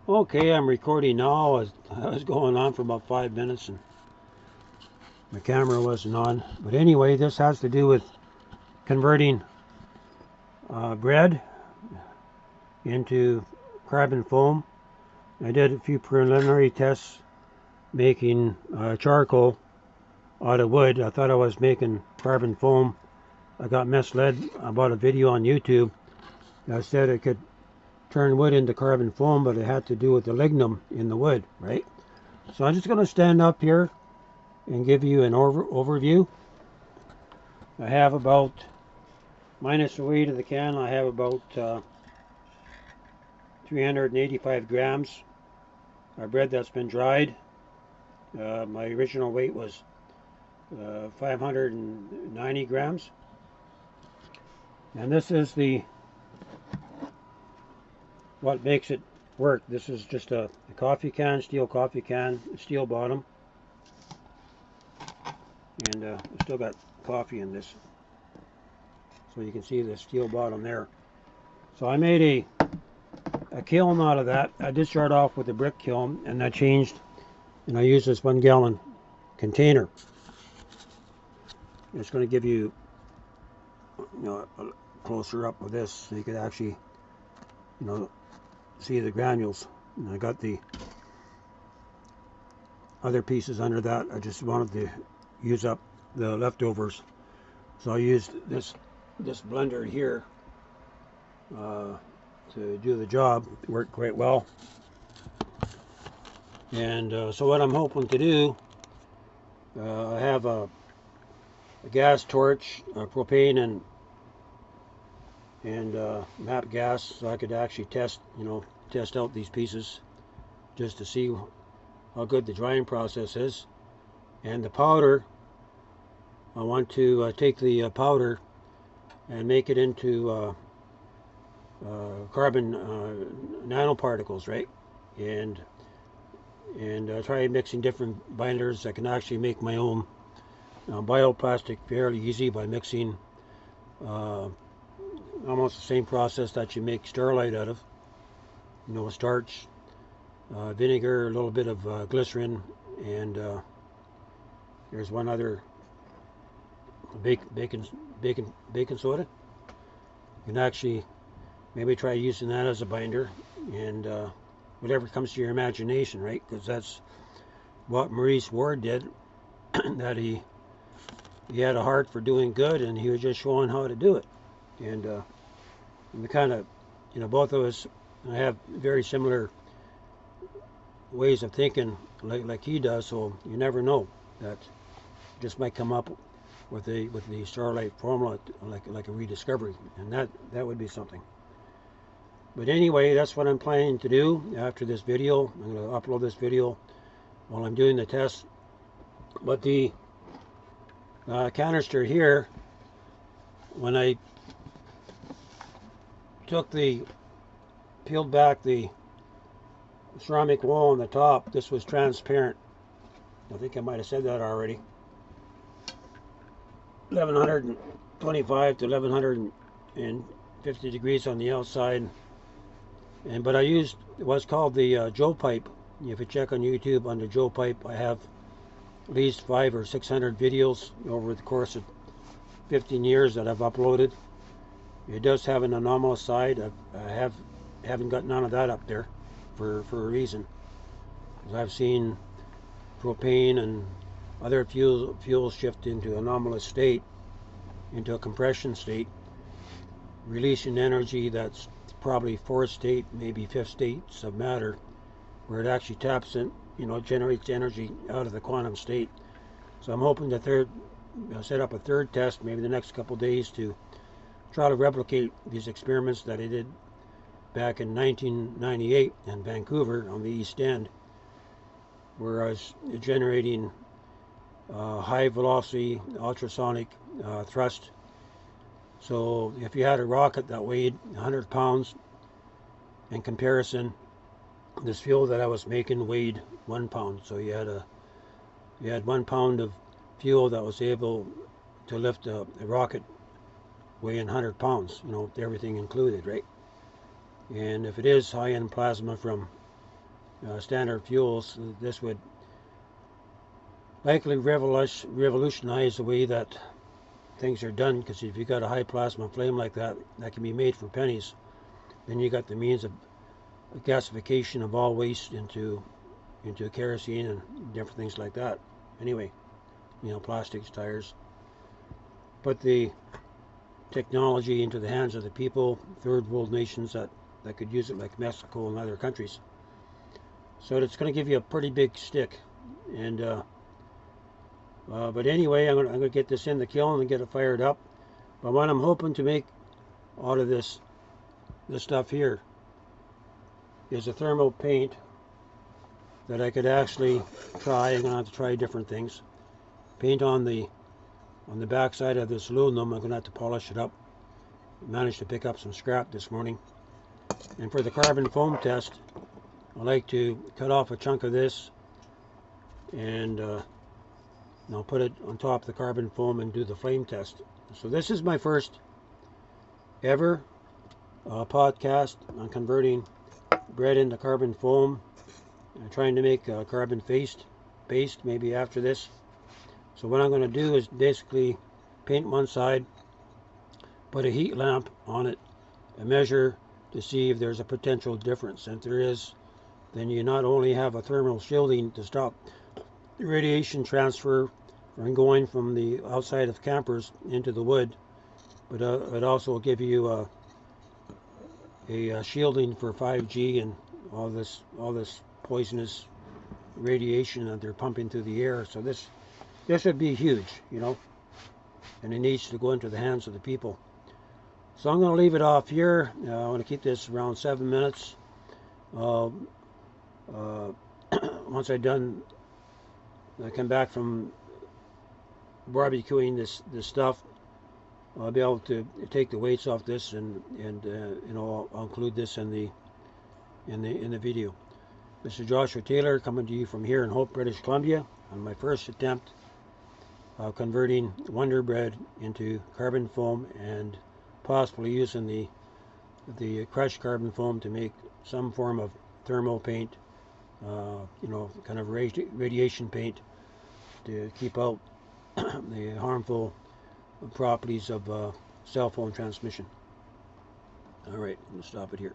Okay, I'm recording now. I was going on for about 5 minutes and my camera wasn't on. But anyway, this has to do with converting bread into carbon foam. I did a few preliminary tests making charcoal out of wood. I thought I was making carbon foam. I got misled about a video on YouTube that said it could turn wood into carbon foam, but it had to do with the lignum in the wood, right? So I'm just going to stand up here and give you an overview. I have about, minus the weight of the can, I have about 385 grams of bread that's been dried. My original weight was 590 grams. And this is what makes it work. This is just a coffee can, steel coffee can, steel bottom. And I still got coffee in this. So you can see the steel bottom there. So I made a kiln out of that. I did start off with a brick kiln, and I changed, and I used this 1 gallon container. It's going to give you, a closer up with this, so you could actually, see the granules. And I got the other pieces under that. I just wanted to use up the leftovers, so I used this blender here to do the job. It worked quite well. And so what I'm hoping to do, I have a gas torch, propane and MAP gas, so I could actually test out these pieces just to see how good the drying process is. And the powder, I want to take the powder and make it into carbon nanoparticles, right? And try mixing different binders. I can actually make my own bioplastic fairly easy by mixing almost the same process that you make Starlight out of. Starch, vinegar, a little bit of glycerin, and there's one other, baking soda. You can actually maybe try using that as a binder, and whatever comes to your imagination, right? Because that's what Maurice Ward did. That he had a heart for doing good, and he was just showing how to do it. And we kind of, both of us have very similar ways of thinking, like he does. So you never know, that just might come up with the Starlight formula, like a rediscovery, and that would be something. But anyway, that's what I'm planning to do after this video. I'm going to upload this video while I'm doing the test. But the canister here, when I peeled back the ceramic wall on the top, this was transparent. I think I might have said that already. 1125 to 1150 degrees on the outside. But I used what's called the Joe pipe. If you check on YouTube under Joe pipe, I have at least 500 or 600 videos over the course of 15 years that I've uploaded. It does have an anomalous side. I haven't got none of that up there for a reason. Because I've seen propane and other fuels shift into anomalous state, into a compression state, releasing energy that's probably fourth state, maybe fifth states of matter, where it actually taps in, generates energy out of the quantum state. So I'm hoping to set up a third test, maybe the next couple days, to try to replicate these experiments that I did back in 1998 in Vancouver on the East End, where I was generating high velocity ultrasonic thrust. So if you had a rocket that weighed 100 pounds, in comparison, this fuel that I was making weighed 1 pound. So you had 1 pound of fuel that was able to lift a rocket weighing 100 pounds, everything included, right? And if it is high-end plasma from standard fuels, this would likely revolutionize the way that things are done, because if you got a high plasma flame like that, that can be made for pennies, then you got the means of gasification of all waste into kerosene and different things like that. Anyway, plastics, tires. Put the technology into the hands of the people, third world nations that could use it, like Mexico and other countries. So it's going to give you a pretty big stick. And but anyway, I'm going to get this in the kiln and get it fired up. But what I'm hoping to make out of this stuff here is a thermal paint that I could actually try. I'm going to have to try different things. Paint on the back side of this aluminum. I'm going to have to polish it up. Managed to pick up some scrap this morning. And for the carbon foam test, I like to cut off a chunk of this and I'll put it on top of the carbon foam and do the flame test. So this is my first ever podcast on converting bread into carbon foam. I'm trying to make carbon paste maybe after this. So what I'm going to do is basically paint one side, put a heat lamp on it, and measure to see if there's a potential difference. And if there is, then you not only have a thermal shielding to stop the radiation transfer from going from the outside of campers into the wood, but it also will give you a shielding for 5G and all this poisonous radiation that they're pumping through the air. So this would be huge, and it needs to go into the hands of the people. So I'm going to leave it off here. I want to keep this around 7 minutes. Once I come back from barbecuing this stuff, I'll be able to take the weights off this and I'll include this in the video. This is Joshua Taylor coming to you from here in Hope, British Columbia, on my first attempt of converting Wonder Bread into carbon foam, and possibly using the crushed carbon foam to make some form of thermal paint, kind of radiation paint to keep out the harmful properties of cell phone transmission. All right, I'm going to stop it here.